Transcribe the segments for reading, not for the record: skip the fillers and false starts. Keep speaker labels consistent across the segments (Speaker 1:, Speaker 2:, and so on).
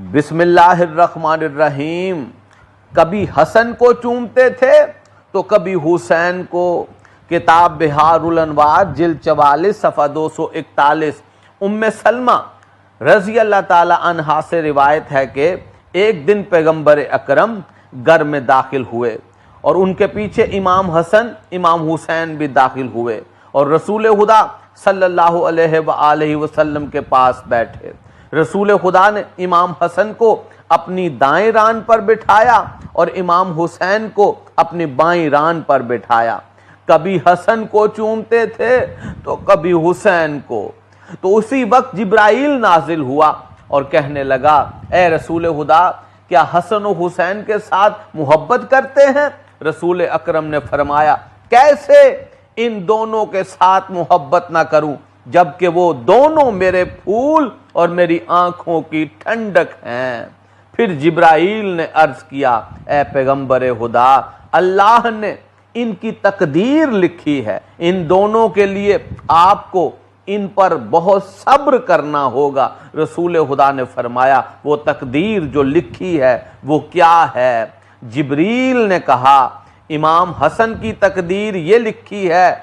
Speaker 1: بسم اللہ الرحمن الرحیم۔ کبھی حسن کو چومتے تھے تو کبھی حسین کو۔ کتاب بہار الانوار جلد 44 صفحہ 241۔ ام سلمہ رضی اللہ تعالی عنہا سے روایت ہے کہ ایک دن پیغمبر اکرم گھر میں داخل ہوئے اور ان کے پیچھے امام حسن امام حسین بھی داخل ہوئے اور رسول خدا صلی اللہ علیہ وآلہ وسلم کے پاس بیٹھے۔ رسول خدا نے امام حسن کو اپنی دائیں ران پر بٹھایا اور امام حسین کو اپنی بائیں ران پر بٹھایا۔ کبھی حسن کو چومتے تھے تو کبھی حسین کو۔ تو اسی وقت جبرائیل نازل ہوا اور کہنے لگا، اے رسول خدا، کیا حسن و حسین کے ساتھ محبت کرتے ہیں؟ رسول اکرم نے فرمایا، کیسے ان دونوں کے ساتھ محبت نہ کروں جبکہ وہ دونوں میرے پھول اور میری آنکھوں کی ٹھنڈک ہیں۔ پھر جبرائیل نے عرض کیا، اے پیغمبر خدا، اللہ نے ان کی تقدیر لکھی ہے، ان دونوں کے لیے آپ کو ان پر بہت صبر کرنا ہوگا۔ رسول خدا نے فرمایا، وہ تقدیر جو لکھی ہے وہ کیا ہے؟ جبریل نے کہا، امام حسن کی تقدیر یہ لکھی ہے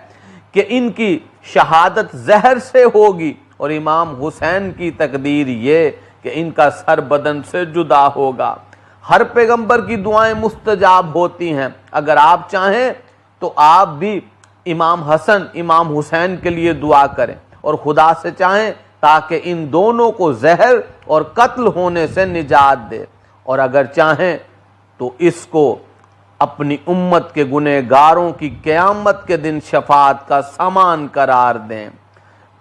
Speaker 1: کہ ان کی شہادت زہر سے ہوگی، اور امام حسین کی تقدیر یہ کہ ان کا سر بدن سے جدا ہوگا۔ ہر پیغمبر کی دعائیں مستجاب ہوتی ہیں۔ اگر آپ چاہیں تو آپ بھی امام حسن امام حسین کے لیے دعا کریں اور خدا سے چاہیں تاکہ ان دونوں کو زہر اور قتل ہونے سے نجات دے، اور اگر چاہیں تو اس کو اپنی امت کے گنہگاروں کی قیامت کے دن شفاعت کا سامان قرار دیں۔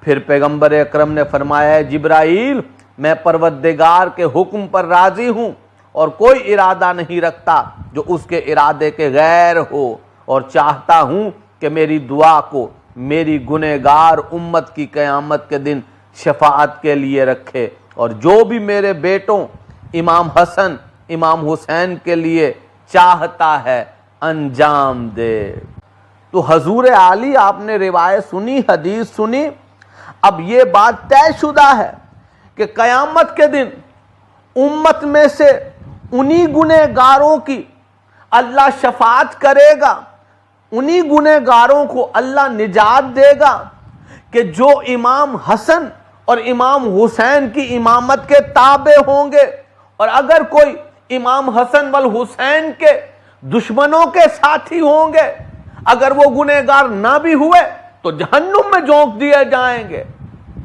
Speaker 1: پھر پیغمبر اکرم نے فرمایا، جبرائیل، میں پروردگار کے حکم پر راضی ہوں اور کوئی ارادہ نہیں رکھتا جو اس کے ارادے کے غیر ہو، اور چاہتا ہوں کہ میری دعا کو میری گنہگار امت کی قیامت کے دن شفاعت کے لیے رکھے، اور جو بھی میرے بیٹوں امام حسن امام حسین کے لیے چاہتا ہے انجام دے۔ تو حضور عالی، آپ نے روایت سنی، حدیث سنی۔ اب یہ بات طے شدہ ہے کہ قیامت کے دن امت میں سے انہی گنہگاروں کی اللہ شفاعت کرے گا، انہی گنہگاروں کو اللہ نجات دے گا کہ جو امام حسن اور امام حسین کی امامت کے تابع ہوں گے، اور اگر کوئی امام حسن والحسین کے دشمنوں کے ساتھی ہوں گے، اگر وہ گنہگار نہ بھی ہوئے تو جہنم میں جھونک دیے جائیں گے۔